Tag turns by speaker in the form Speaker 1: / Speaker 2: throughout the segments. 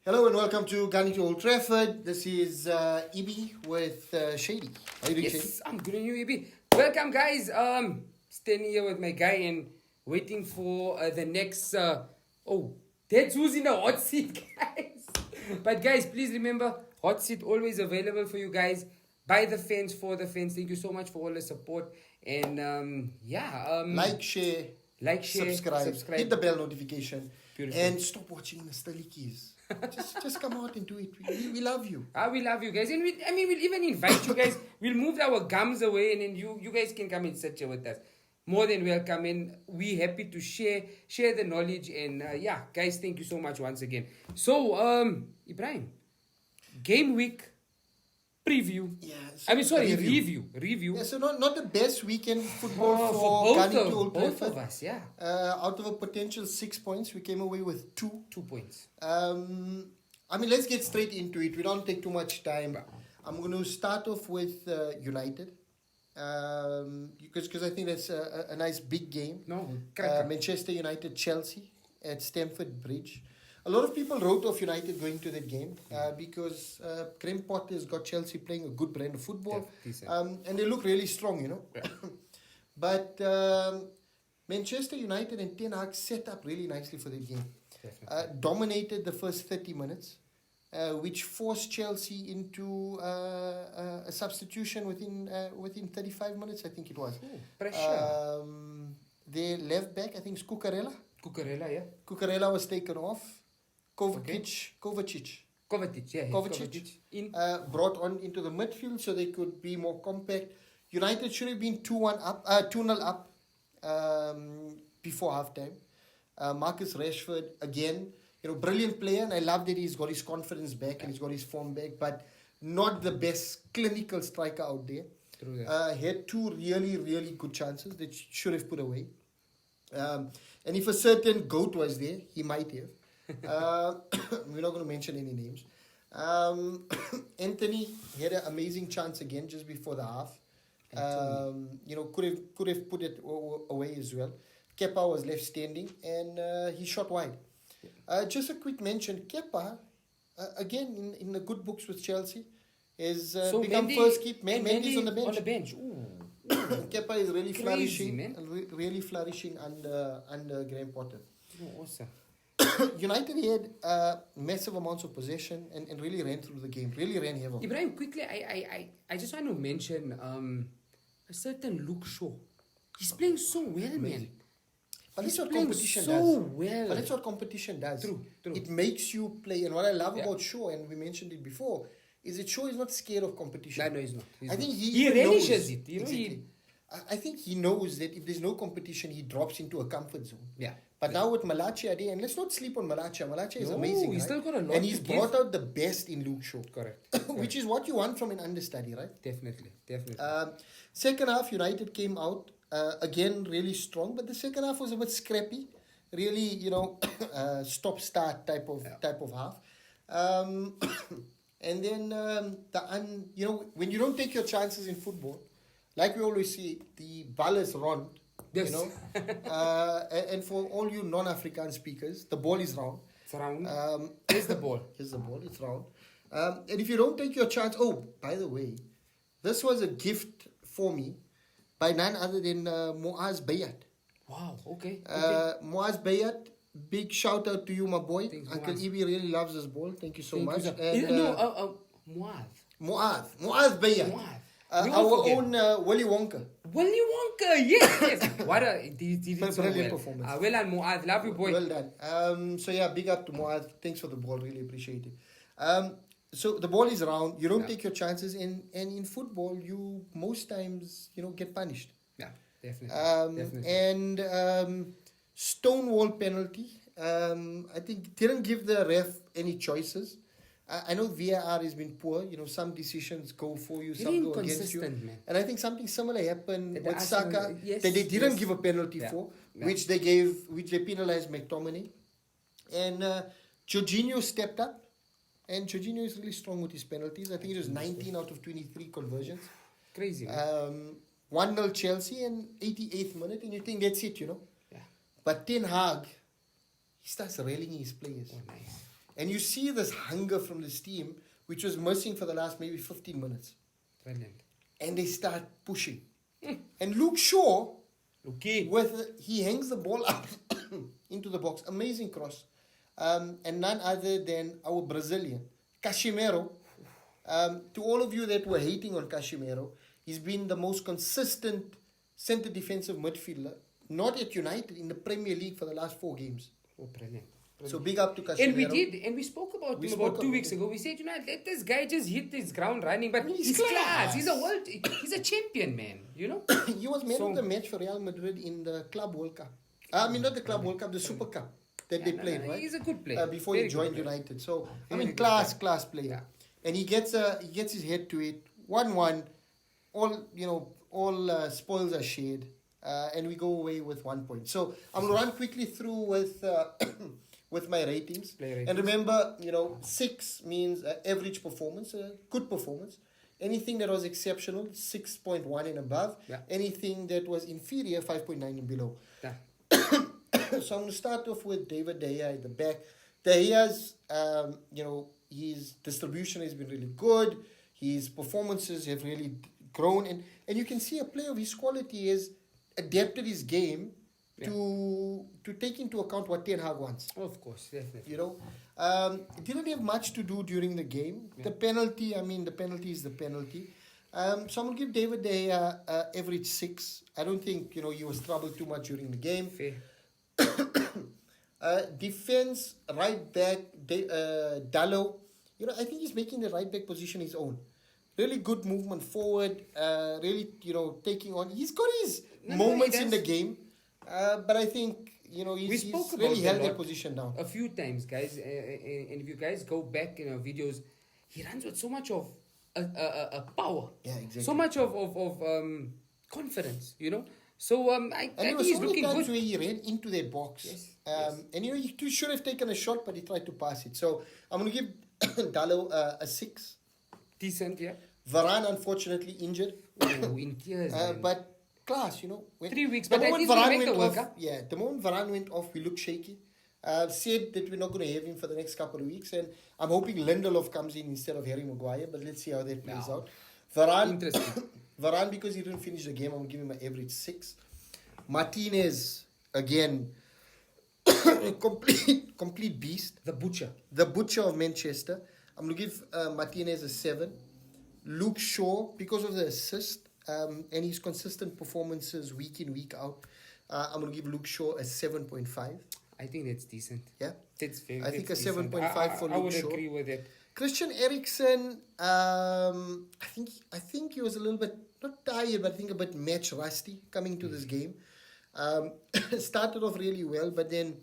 Speaker 1: Hello and welcome to Gunning to Old Trafford. This is Ibi with Shady. How are you doing, Shady?
Speaker 2: Yes, I'm good on you, Ibi. Welcome, guys. Standing here with my guy and waiting for the next. That's who's in the hot seat, guys. But guys, please remember, hot seat always available for you guys. By the fans, for the fans. Thank you so much for all the support. And
Speaker 1: Like, share, subscribe, hit the bell notification,
Speaker 2: Beautiful.
Speaker 1: and stop watching the Stallikies. just come out and do it. We love you.
Speaker 2: We love you guys, and we'll even invite you guys. We'll move our gums away, and then you guys can come and sit here with us. More than welcome, and we happy to share the knowledge. And guys, thank you so much once again. So, Ibrahim, game week preview. Review.
Speaker 1: Yeah, so not the best weekend football
Speaker 2: for
Speaker 1: for Gunning to Old
Speaker 2: both
Speaker 1: Trafford.
Speaker 2: of us. Yeah,
Speaker 1: out of a potential 6 points, we came away with 2
Speaker 2: points.
Speaker 1: Let's get straight into it. We don't take too much time. I'm going to start off with United. Because I think that's a nice big game. Manchester United, Chelsea at Stamford Bridge. A lot of people wrote off United going to that game because Graham Potter's got Chelsea playing a good brand of football. And they look really strong, you know. Yeah. But Manchester United and Ten Hag set up really nicely for the game. Dominated the first 30 minutes, which forced Chelsea into a substitution within 35 minutes, I think it was.
Speaker 2: Pressure.
Speaker 1: Their left back, I think, is Cucurella.
Speaker 2: Cucurella
Speaker 1: was taken off. Kovacic brought on into the midfield so they could be more compact. United should have been 2-0 up before halftime. Marcus Rashford, again, brilliant player, and I love that he's got his confidence back and he's got his form back, but not the best clinical striker out there. Had 2 really, really good chances that should have put away. And if a certain GOAT was there, he might have. We're not going to mention any names. Anthony had an amazing chance again just before the half. Could have put it away as well. Kepa was left standing and he shot wide. Just a quick mention, Kepa, again in the good books with Chelsea, has become first keep. Mendy's on the bench. Kepa is really flourishing under Graham Potter.
Speaker 2: Oh, awesome.
Speaker 1: United had massive amounts of possession and really ran through the game. Really ran heavily.
Speaker 2: Ibrahim, quickly, I just want to mention a certain Luke Shaw. He's playing so well, man.
Speaker 1: But that's what competition does. But that's what competition does.
Speaker 2: True.
Speaker 1: It makes you play. And what I love about Shaw, and we mentioned it before, is that Shaw is not scared of competition.
Speaker 2: No, he's not.
Speaker 1: I think
Speaker 2: he relishes it.
Speaker 1: Exactly. I think he knows that if there's no competition, he drops into a comfort zone.
Speaker 2: Yeah.
Speaker 1: But now with Malacia there, and let's not sleep on Malacia. Malacia is amazing,
Speaker 2: he's
Speaker 1: right?
Speaker 2: still got a lot
Speaker 1: and he's brought out the best in Luke Shaw.
Speaker 2: Correct.
Speaker 1: Which is what you want from an understudy, right?
Speaker 2: Definitely.
Speaker 1: Second half, United came out again really strong, but the second half was a bit scrappy. Really, stop-start type of half. And then when you don't take your chances in football, like we always say, the ball is round.
Speaker 2: Yes.
Speaker 1: And for all you non-African speakers, the ball is round.
Speaker 2: It's round. Here's the ball.
Speaker 1: It's round. And if you don't take your chance... Oh, by the way, this was a gift for me by none other than Muaz Bayat.
Speaker 2: Wow, okay.
Speaker 1: Muaz Bayat, big shout out to you, my boy.
Speaker 2: Thanks,
Speaker 1: Uncle
Speaker 2: Muaz.
Speaker 1: Ibi really loves this ball. Thank you so much.
Speaker 2: Muaz
Speaker 1: Bayat. Our own Willy Wonka.
Speaker 2: Yes. What a
Speaker 1: brilliant performance.
Speaker 2: Well done, Muaz. Love you, boy.
Speaker 1: Well done. Big up to Muaz. Thanks for the ball. Really appreciate it. So the ball is round. You don't take your chances, and in football, you most times get punished.
Speaker 2: Yeah, definitely.
Speaker 1: And Stonewall penalty. I think didn't give the ref any choices. I know VAR has been poor. Some decisions go for you, some go against you.
Speaker 2: Man.
Speaker 1: And I think something similar happened with Saka
Speaker 2: that
Speaker 1: they didn't give a penalty for, which they penalized McTominay. And Jorginho stepped up, and Jorginho is really strong with his penalties. I think it was 19 out of 23 conversions.
Speaker 2: Crazy.
Speaker 1: 1-0 Chelsea in 88th minute, and you think that's it,
Speaker 2: Yeah.
Speaker 1: But Ten Hag, he starts railing his players.
Speaker 2: Oh, nice.
Speaker 1: And you see this hunger from this team, which was missing for the last maybe 15 minutes.
Speaker 2: Brilliant.
Speaker 1: And they start pushing. And Luke Shaw,
Speaker 2: Okay.
Speaker 1: he hangs the ball up into the box. Amazing cross. And none other than our Brazilian, Casimiro. To all of you that were hating on Casimiro, he's been the most consistent centre defensive midfielder, not at United, in the Premier League for the last 4 games.
Speaker 2: Oh, brilliant.
Speaker 1: So big up to Casimiro.
Speaker 2: And we spoke about him about 2 weeks ago. We said, let this guy just hit this ground running, but he's class. He's a champion, man, you know?
Speaker 1: He was man of the match for Real Madrid in the Club World Cup. I mean, not the Club World Cup, the Super Cup that they played, right?
Speaker 2: He's a good player.
Speaker 1: Before
Speaker 2: Very
Speaker 1: he joined United. So, I mean, class player.
Speaker 2: Yeah.
Speaker 1: And he gets his head to it. 1-1. All spoils are shared. And we go away with 1 point. So, I'm going to run quickly through with... with my ratings. And remember, 6 means average performance, good performance. Anything that was exceptional, 6.1 and above.
Speaker 2: Yeah.
Speaker 1: Anything that was inferior, 5.9 and below.
Speaker 2: Yeah.
Speaker 1: So I'm going to start off with David De Gea at the back. De Gea's, his distribution has been really good. His performances have really grown. And you can see a player of his quality has adapted his game to take into account what Ten Hag wants.
Speaker 2: Of course, definitely.
Speaker 1: Didn't have much to do during the game. Yeah. The penalty is the penalty. So I'm going to give David De Gea average 6. I don't think, he was troubled too much during the game.
Speaker 2: Fair.
Speaker 1: Defense, right back, Dallo. I think he's making the right back position his own. Really good movement forward. Really, taking on. He's got his moments in the game. But I think, he's really held that position down.
Speaker 2: A few times, guys. And if you guys go back in our videos, he runs with so much of a power.
Speaker 1: Yeah, exactly.
Speaker 2: So much of confidence, So I think he's looking good.
Speaker 1: Where he ran into their box.
Speaker 2: Yes.
Speaker 1: And, he should have taken a shot, but he tried to pass it. So I'm going to give Dallo a 6.
Speaker 2: Decent, yeah.
Speaker 1: Varane, unfortunately, injured.
Speaker 2: Oh, in tears,
Speaker 1: but class,
Speaker 2: 3 weeks, but at least we make the World Cup.
Speaker 1: Yeah, the moment Varane went off, we looked shaky. Said that we're not going to have him for the next couple of weeks, and I'm hoping Lindelof comes in instead of Harry Maguire, but let's see how that plays out. Varane,
Speaker 2: interesting.
Speaker 1: Varane, because he didn't finish the game, I'm going to give him an average 6. Martinez, again, complete beast.
Speaker 2: The butcher
Speaker 1: of Manchester. I'm going to give Martinez a 7. Luke Shaw, because of the assist, and his consistent performances week in, week out, I'm going to give Luke Shaw a 7.5.
Speaker 2: I think that's decent.
Speaker 1: Yeah?
Speaker 2: That's very
Speaker 1: I think a
Speaker 2: decent.
Speaker 1: 7.5 for Luke Shaw.
Speaker 2: I would agree with it.
Speaker 1: Christian Eriksen, I think he was a little bit, not tired, but I think a bit match rusty coming to this game. Started off really well, but then,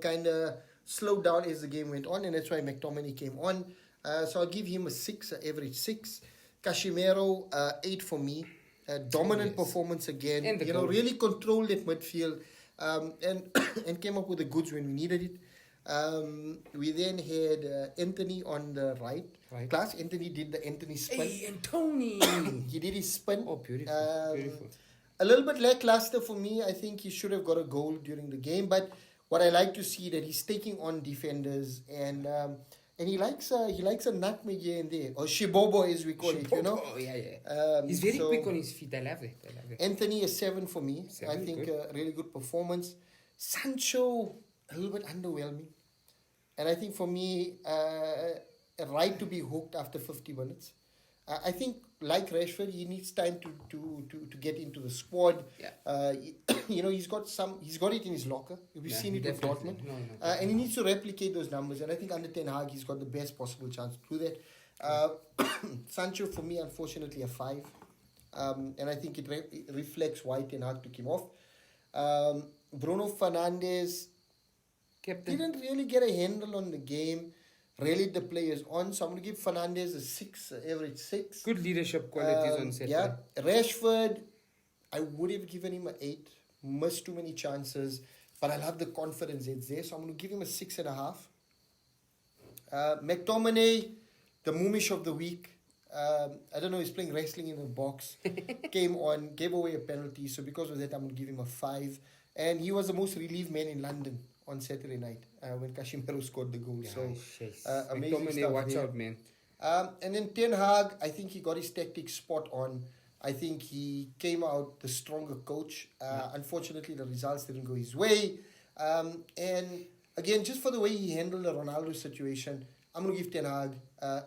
Speaker 1: kind of slowed down as the game went on, and that's why McTominay came on. So I'll give him a 6, an average 6. Casimiro, 8 for me. Dominant performance again. And really controlled that midfield and came up with the goods when we needed it. We then had Anthony on the right. Class. Anthony did the Anthony spin.
Speaker 2: Hey, Anthony!
Speaker 1: He did his spin.
Speaker 2: Oh, beautiful. Beautiful.
Speaker 1: A little bit lackluster for me. I think he should have got a goal during the game. But what I like to see that he's taking on defenders and he likes a nutmeg here and there, or shibobo as we call it,
Speaker 2: Oh, yeah. He's very quick on his feet. I love it.
Speaker 1: Anthony is 7 for me.
Speaker 2: 7,
Speaker 1: I think a really good performance. Sancho, a little bit underwhelming. And I think for me, a right to be hooked after 50 minutes. I think, like Rashford, he needs time to get into the squad.
Speaker 2: Yeah.
Speaker 1: He's got it in his locker. We've seen it with Dortmund. And he needs to replicate those numbers. And I think under Ten Hag, he's got the best possible chance to do that. Sancho, for me, unfortunately, a 5. And I think it reflects why Ten Hag took him off. Bruno Fernandes didn't really get a handle on the game. Rallied the players on, so I'm going to give Fernandes a 6, average 6.
Speaker 2: Good leadership qualities on set.
Speaker 1: Yeah, Rashford, I would have given him an 8. Missed too many chances, but I love the confidence that's there, so I'm going to give him a 6.5. McTominay, the Moomish of the week. I don't know, he's playing wrestling in a box. Came on, gave away a penalty, so because of that, I'm going to give him a 5. And he was the most relieved man in London on Saturday night when Casemiro scored the goal.
Speaker 2: Yeah,
Speaker 1: So amazing
Speaker 2: McTominay,
Speaker 1: stuff.
Speaker 2: watch
Speaker 1: there.
Speaker 2: out, man.
Speaker 1: And then Ten Hag, I think he got his tactics spot on. I think he came out the stronger coach. Unfortunately, the results didn't go his way. And again, just for the way he handled the Ronaldo situation, I'm going to give Ten Hag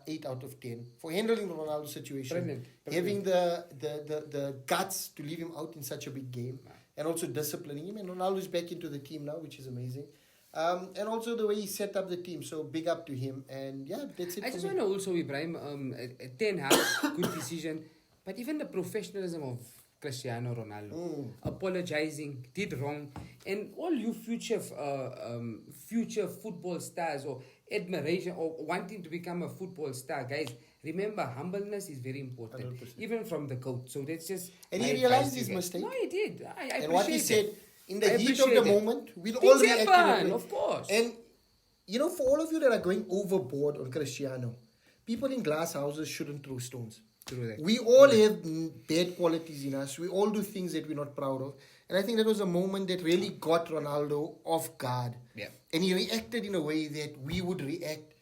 Speaker 1: 8 out of 10 for handling the Ronaldo situation.
Speaker 2: Brilliant.
Speaker 1: Having the guts to leave him out in such a big game. And also disciplining him. And Ronaldo's back into the team now, which is amazing. And also the way he set up the team. So big up to him. And yeah, that's it.
Speaker 2: I just want to also, Ibrahim, Ten Hag, good decision. But even the professionalism of Cristiano Ronaldo, apologizing, did wrong. And all you future football stars or admiration or wanting to become a football star, guys, remember, humbleness is very important.
Speaker 1: 100%.
Speaker 2: Even from the coach. So that's just...
Speaker 1: And he realized his mistake.
Speaker 2: No, he did. I
Speaker 1: and what he said, in the
Speaker 2: I
Speaker 1: heat of the
Speaker 2: appreciate it.
Speaker 1: moment, we'll all
Speaker 2: Things
Speaker 1: react
Speaker 2: happen,
Speaker 1: in a way.
Speaker 2: of course.
Speaker 1: And, you know, for all of you that are going overboard on Cristiano, people in glass houses shouldn't throw stones.
Speaker 2: True that.
Speaker 1: We all have bad qualities in us. We all do things that we're not proud of. And I think that was a moment that really got Ronaldo off guard.
Speaker 2: Yeah.
Speaker 1: And he reacted in a way that we would react.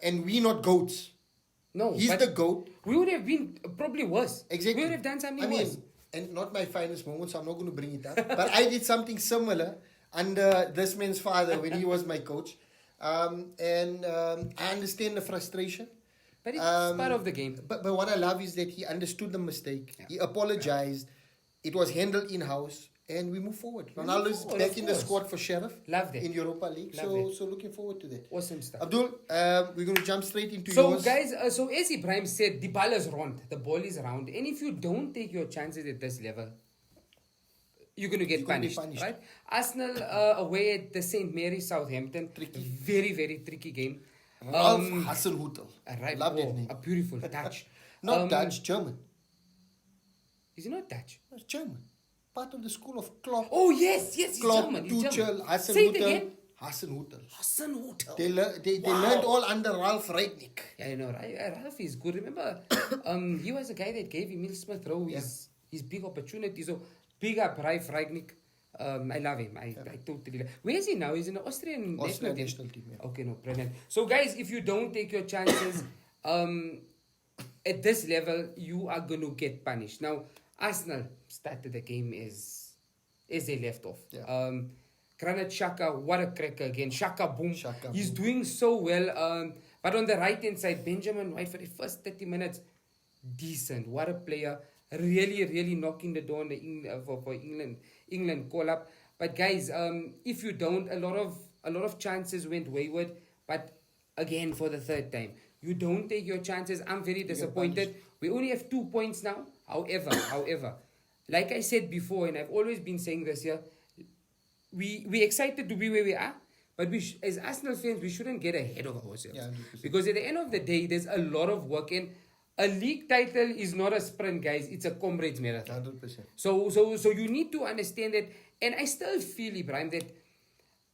Speaker 1: And we're not goats.
Speaker 2: No,
Speaker 1: He's the GOAT.
Speaker 2: We would have been probably worse.
Speaker 1: Exactly.
Speaker 2: We would have done something
Speaker 1: I mean,
Speaker 2: worse.
Speaker 1: and not my finest moment, so I'm not going to bring it up. But I did something similar under this man's father when he was my coach. And I understand the frustration.
Speaker 2: But it's part of the game.
Speaker 1: But what I love is that he understood the mistake. Yeah. He apologized. Yeah. It was handled in-house. And we move forward. Ronaldo's back in the squad for Sheriff.
Speaker 2: Love that.
Speaker 1: In Europa League. So looking forward to that.
Speaker 2: Awesome stuff.
Speaker 1: Abdul, we're going to jump straight into yours.
Speaker 2: So guys, so as Ibrahim said, the ball is round. The ball is round. And if you don't take your chances at this level, you're going to get punished. Right? Arsenal away at the St. Mary's Southampton.
Speaker 1: Tricky.
Speaker 2: Very, very tricky game.
Speaker 1: Ralph Hasenhuttl.
Speaker 2: Right.
Speaker 1: Love that name.
Speaker 2: A beautiful touch.
Speaker 1: Not Dutch, German.
Speaker 2: Is he not Dutch?
Speaker 1: It's German. Part of the school of Klopp.
Speaker 2: Oh, yes, he's German.
Speaker 1: Tuchel, Hasenhuttl.
Speaker 2: Say it again.
Speaker 1: Hasenhuttl. They learned all under Ralph Rangnick.
Speaker 2: Yeah, I know. Ralph is good. Remember, he was the guy that gave Emil Smith Rowe his big opportunity. So, big up Ralph Rangnick. I love him. I totally love him. Where is he now? He's in the Austrian national team. Yeah. Okay, no, brilliant. So, guys, if you don't take your chances at this level, you are going to get punished. Now, Arsenal started the game as they left off. Yeah. Granit Xhaka, what a cracker again. Xhaka boom. He's doing so well. But on the right-hand side, Benjamin White for the first 30 minutes, decent. What a player. Really, really knocking the door on the for England call up. But guys, if you don't, a lot of chances went wayward. But again, for the third time, you don't take your chances. I'm very disappointed. We only have 2 points now. However, like I said before, and I've always been saying this here, we're excited to be where we are, but as Arsenal fans, we shouldn't get ahead of ourselves. Yeah, because at the end of the day, there's a lot of work, and a league title is not a sprint, guys. It's a comrades marathon.
Speaker 1: 100%.
Speaker 2: So you need to understand that, and I still feel, Ibrahim, that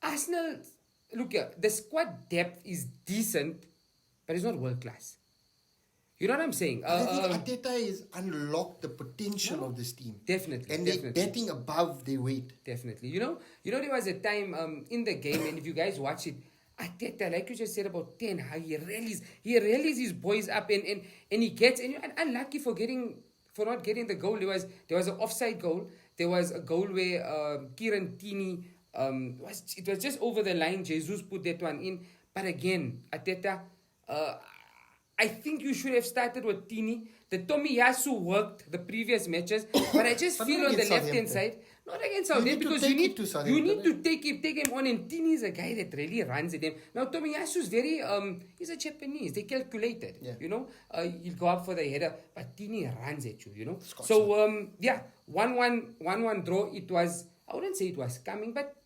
Speaker 2: Arsenal, look here, the squad depth is decent, but it's not world class. You know what I'm saying?
Speaker 1: I think Arteta has unlocked the potential of this team.
Speaker 2: Definitely.
Speaker 1: And they're betting above their weight.
Speaker 2: Definitely. You know, there was a time in the game, and if you guys watch it, Arteta, like you just said about Ten Hag, he rallies his boys up, and he gets, and you're unlucky for not getting the goal. There was an offside goal. There was a goal where Kieran Tierney, it was just over the line. Jesus put that one in. But again, Arteta, I think you should have started with Tini. The Tomiyasu worked the previous matches, but I just feel on the left-hand side, not against Southampton, because you need to take him on, and Tini is a guy that really runs at him. Now Tomiyasu is very, he's a Japanese, they calculated, you know, he'll go up for the header, but Tini runs at you, you know. So, 1-1 draw, it was, I wouldn't say it was coming, but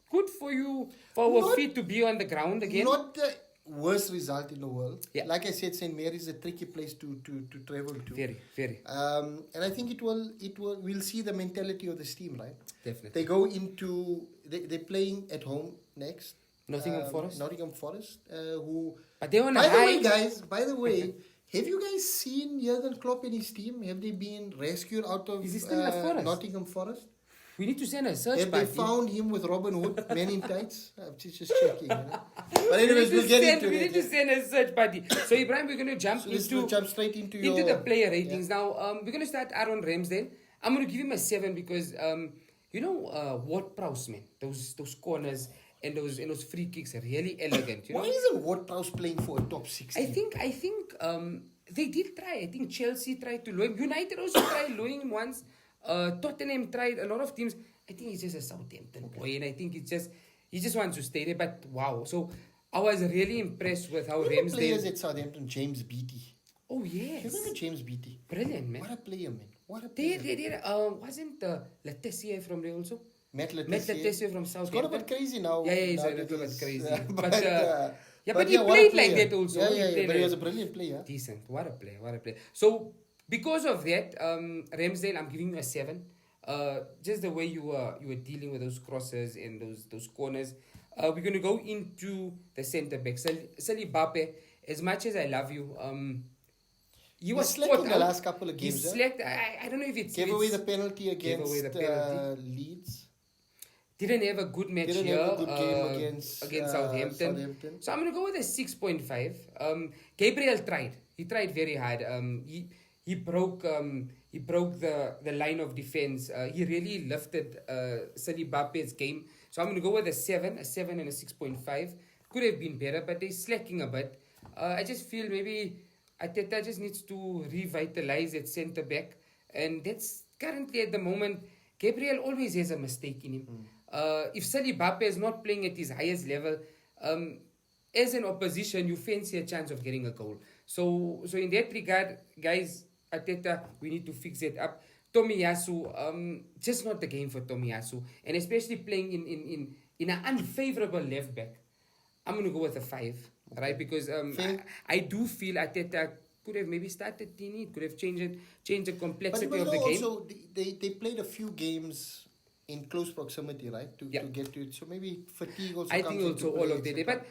Speaker 2: good for you, for our feet to be on the ground again.
Speaker 1: Not the worst result in the world. Yeah. Like I said, St. Mary's is a tricky place to travel to.
Speaker 2: Very.
Speaker 1: And I think we'll see the mentality of this team, right?
Speaker 2: Definitely.
Speaker 1: They go into, they're playing at home next.
Speaker 2: Nottingham
Speaker 1: Forest, who...
Speaker 2: But they're on
Speaker 1: By the way, have you guys seen Jurgen Klopp and his team? Have they been rescued out of
Speaker 2: Is he still in the Forest?
Speaker 1: Nottingham Forest?
Speaker 2: We need to send a search
Speaker 1: Have
Speaker 2: party.
Speaker 1: they found him with Robin Hood, men in tights? I'm just checking. But anyways, we'll get into it.
Speaker 2: We need to send a search party. So Ibrahim, we're going to jump
Speaker 1: straight into
Speaker 2: the player ratings. Now, we're going to start Aaron Ramsdale. I'm going to give him a 7 because, Ward-Prowse, man, those corners and those free kicks are really elegant.
Speaker 1: Why isn't Ward-Prowse playing for a top 16?
Speaker 2: I think they did try. I think Chelsea tried to lure him. United also tried luring him once. Tottenham tried. A lot of teams. I think he's just a Southampton boy, and I think he just wants to stay there. But wow, so I was really impressed with how Ramsdale.
Speaker 1: Players at Southampton, James Beattie.
Speaker 2: Oh yes,
Speaker 1: You remember James Beattie?
Speaker 2: Brilliant, man.
Speaker 1: What a player, man. What a player.
Speaker 2: They did. Wasn't Letessier from there also?
Speaker 1: Matt
Speaker 2: Letessier from Southampton.
Speaker 1: It's got a bit crazy now.
Speaker 2: Yeah, he's a little bit crazy.
Speaker 1: But
Speaker 2: he played like that also.
Speaker 1: Yeah, but he was a brilliant player.
Speaker 2: Decent. What a player. So, because of that, Ramsdale, I'm giving you a 7. Just the way you were dealing with those crosses and those corners. We're going to go into the centre back. Stalemate, as much as I love you, he was
Speaker 1: slack in the last couple of games.
Speaker 2: He slacked. I don't know if it's...
Speaker 1: Gave away the penalty against Leeds.
Speaker 2: Didn't have a good match
Speaker 1: Didn't
Speaker 2: here.
Speaker 1: have a good game against
Speaker 2: Southampton. So I'm going to go with a 6.5. Gabriel tried. He tried very hard. He broke the line of defense. He really lifted Salibape's game. So I'm going to go with a 7 and a 6.5. Could have been better, but they're slacking a bit. I just feel maybe Arteta just needs to revitalize at centre back, and that's currently at the moment. Gabriel always has a mistake in him. If Salibape is not playing at his highest level, as an opposition, you fancy a chance of getting a goal. So in that regard, guys, Arteta, we need to fix it up. Tomiyasu, just not the game for Tomiyasu, and especially playing in an unfavorable left back. I'm going to go with a 5, right? Because I do feel Arteta could have maybe started Tini, could have changed the complexity of the game.
Speaker 1: Also, they played a few games in close proximity, right? To get to it. So maybe fatigue also
Speaker 2: I think also all of that. But,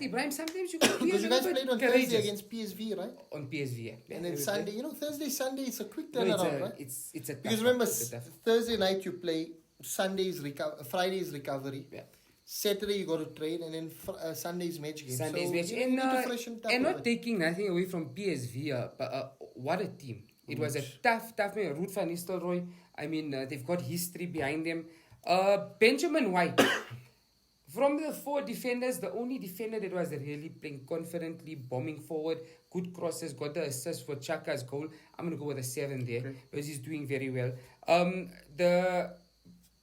Speaker 2: Ibrahim, sometimes you got to be
Speaker 1: because you guys played on Thursday against PSV, right?
Speaker 2: On PSV, yeah.
Speaker 1: And then Sunday, Thursday, Sunday, it's a quick turnaround, right?
Speaker 2: It's a tough
Speaker 1: because remember, Thursday night you play, Friday's recovery. Yeah. Saturday you got to train, and then Sunday's match game.
Speaker 2: And not taking nothing away from PSV, but what a team. It was a tough man. Ruud van Nistelrooy, they've got history behind them. Benjamin White, from the 4 defenders, the only defender that was really playing confidently, bombing forward, good crosses, got the assist for Chaka's goal. I'm going to go with a 7 there, because he's doing very well. The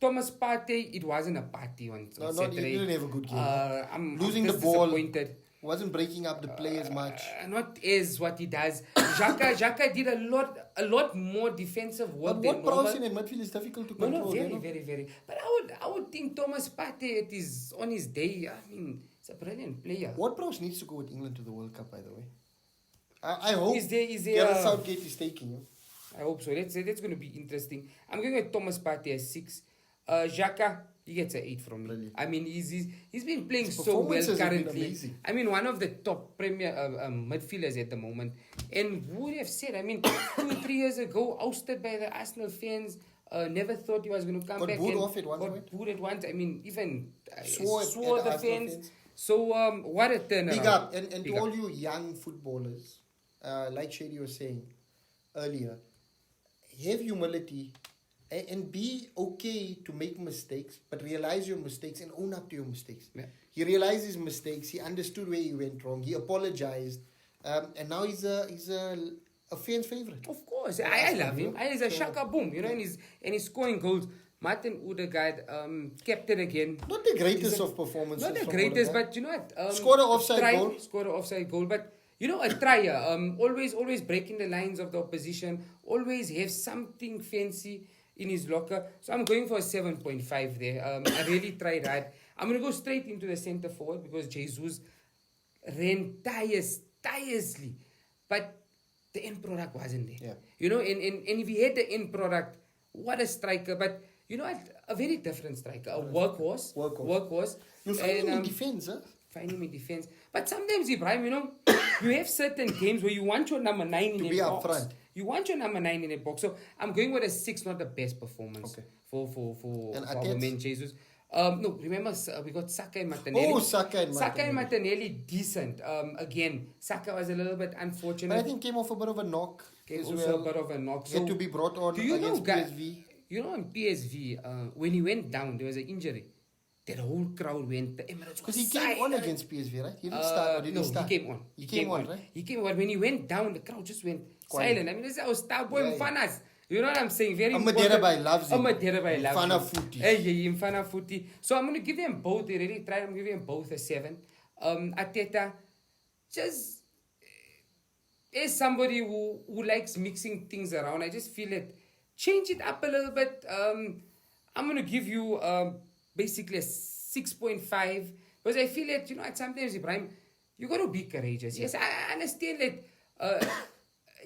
Speaker 2: Thomas Partey, it wasn't a party on Saturday.
Speaker 1: He didn't have a good game.
Speaker 2: I'm
Speaker 1: losing the ball. Wasn't breaking up the play as much.
Speaker 2: Not as what he does. Xhaka did a lot more defensive work.
Speaker 1: But what Prowse in midfield is difficult to control.
Speaker 2: Very. But I would think Thomas Partey on his day. He's a brilliant player.
Speaker 1: What Prowse needs to go with England to the World Cup, by the way. I hope
Speaker 2: Gareth
Speaker 1: Southgate is taking him.
Speaker 2: I hope so. That's going to be interesting. I'm going with Thomas Partey as 6. Xhaka, he gets an 8 from me.
Speaker 1: Brilliant.
Speaker 2: He's been playing so well currently. One of the top Premier midfielders at the moment. And who would have said? 2-3 years ago, ousted by the Arsenal fans. Never thought he was going to come back.
Speaker 1: Got booed off at one point.
Speaker 2: Booed at once.
Speaker 1: Even
Speaker 2: swore the fans. So what a turnaround.
Speaker 1: Big up. And to all you young footballers, like Shady was saying earlier, have humility. And be okay to make mistakes, but realize your mistakes and own up to your mistakes.
Speaker 2: Yeah.
Speaker 1: He realized his mistakes. He understood where he went wrong. He apologized, and now he's a fan's favorite.
Speaker 2: Of course, I love him. He's a shaka boom, and he's scoring goals. Martin Odegaard, captain again.
Speaker 1: Not the greatest of performances.
Speaker 2: Not the greatest, but you know what?
Speaker 1: Scored an offside goal.
Speaker 2: But a tryer. Always breaking the lines of the opposition. Always have something fancy in his locker. So I'm going for a 7.5 there. I really tried hard. I'm going to go straight into the centre forward because Jesus ran tirelessly. But the end product wasn't there.
Speaker 1: Yeah.
Speaker 2: And if he had the end product, what a striker. But a very different striker. A workhorse.
Speaker 1: You'll find him in defence, huh?
Speaker 2: Find him in defence. But sometimes, Ibrahim, you have certain games where you want your number 9 in
Speaker 1: to be up front.
Speaker 2: You want your number 9 in a box. So I'm going with a 6, not the best performance for
Speaker 1: And
Speaker 2: our man Jesus. No, remember we got Saka and Martinelli.
Speaker 1: Oh, Saka and
Speaker 2: Martinelli, decent. Again, Saka was a little bit unfortunate.
Speaker 1: But I think came off a bit of a knock.
Speaker 2: Came
Speaker 1: as
Speaker 2: also
Speaker 1: well.
Speaker 2: a bit of a knock.
Speaker 1: Had to be brought on against PSV.
Speaker 2: You know, on PSV, when he went down, there was an injury. That whole crowd went. The Emirates
Speaker 1: because he came on against PSV, right? He didn't start. Or did he start?
Speaker 2: He came on.
Speaker 1: He came on, right?
Speaker 2: He came on. When he went down, the crowd just went
Speaker 1: Quiet.
Speaker 2: silent. I mean, this is our star boy Mfanas. You know what I'm saying? Very
Speaker 1: Maderabai loves him.
Speaker 2: Maderabai loves him.
Speaker 1: Mfana Footy.
Speaker 2: Hey, Mfana Footy. So I'm going to give them both. They really tried. I'm giving them both a 7. Arteta, just is somebody who likes mixing things around. I just feel it. Change it up a little bit. I'm going to give you basically a 6.5 because I feel that, you know, at sometimes, Ibrahim, you got to be courageous. Yes, I understand that.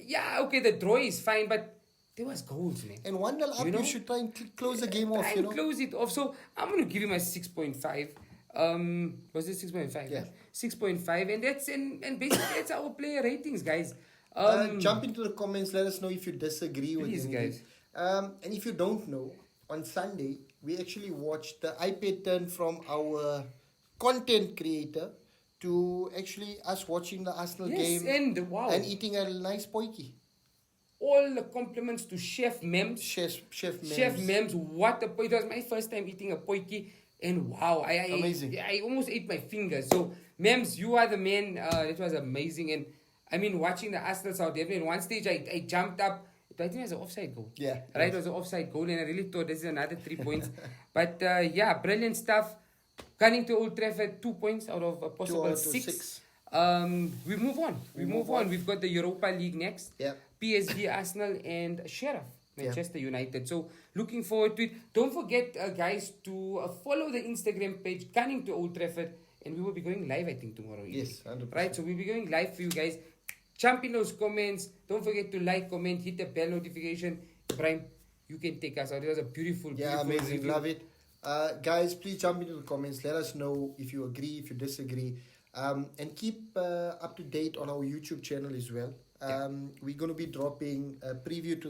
Speaker 2: Yeah, okay, the draw is fine, but there was goals, man.
Speaker 1: And 1-0 up, you should try and close the game off, you know.
Speaker 2: Close it off. So I'm going to give him a 6.5. Was it 6.5?
Speaker 1: Yeah.
Speaker 2: 6.5, and that's and basically that's our player ratings, guys.
Speaker 1: Jump into the comments. Let us know if you disagree with anything.
Speaker 2: Guys.
Speaker 1: And if you don't know, on Sunday we actually watched the iPad turn from our content creator to actually us watching the Arsenal game and eating a nice poiki.
Speaker 2: All the compliments to Chef Mems.
Speaker 1: Chef
Speaker 2: Mems, what a it was my first time eating a poiki, and wow,
Speaker 1: amazing.
Speaker 2: I almost ate my fingers. So Mems, you are the man. It was amazing, and I mean watching the Arsenal South Devon. In one stage, I jumped up. I think it was an offside goal.
Speaker 1: Yeah,
Speaker 2: right. It was an offside goal, and I really thought this is another 3 points. But yeah, brilliant stuff. Coming to Old Trafford, 2 points out of a possible 6. We move on. We move on. We've got the Europa League next.
Speaker 1: Yeah.
Speaker 2: PSV, Arsenal, and Sheriff, Manchester United. So looking forward to it. Don't forget, guys, to follow the Instagram page, Gunning to Old Trafford, and we will be going live, I think, tomorrow.
Speaker 1: Yes, 100%.
Speaker 2: Right, so we'll be going live for you guys. Jump in those comments. Don't forget to like, comment, hit the bell notification. Ibrahim, you can take us out. It was a beautiful,
Speaker 1: amazing.
Speaker 2: review.
Speaker 1: Love it. Guys, please jump into the comments. Let us know if you agree, if you disagree. And keep up to date on our YouTube channel as well. We're going to be dropping a preview to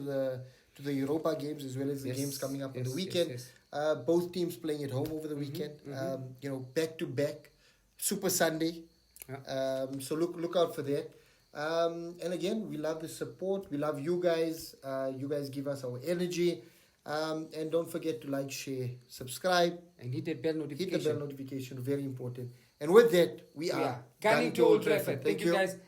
Speaker 1: the Europa games as well as the games coming up on the weekend. Both teams playing at home over the weekend. You know, back to back, Super Sunday. So look out for that. And again, we love the support. We love you guys. You guys give us our energy. And don't forget to like, share, subscribe,
Speaker 2: and hit the bell notification.
Speaker 1: Very important. And with that, we are
Speaker 2: Gunning to Old Trafford. Thank you guys.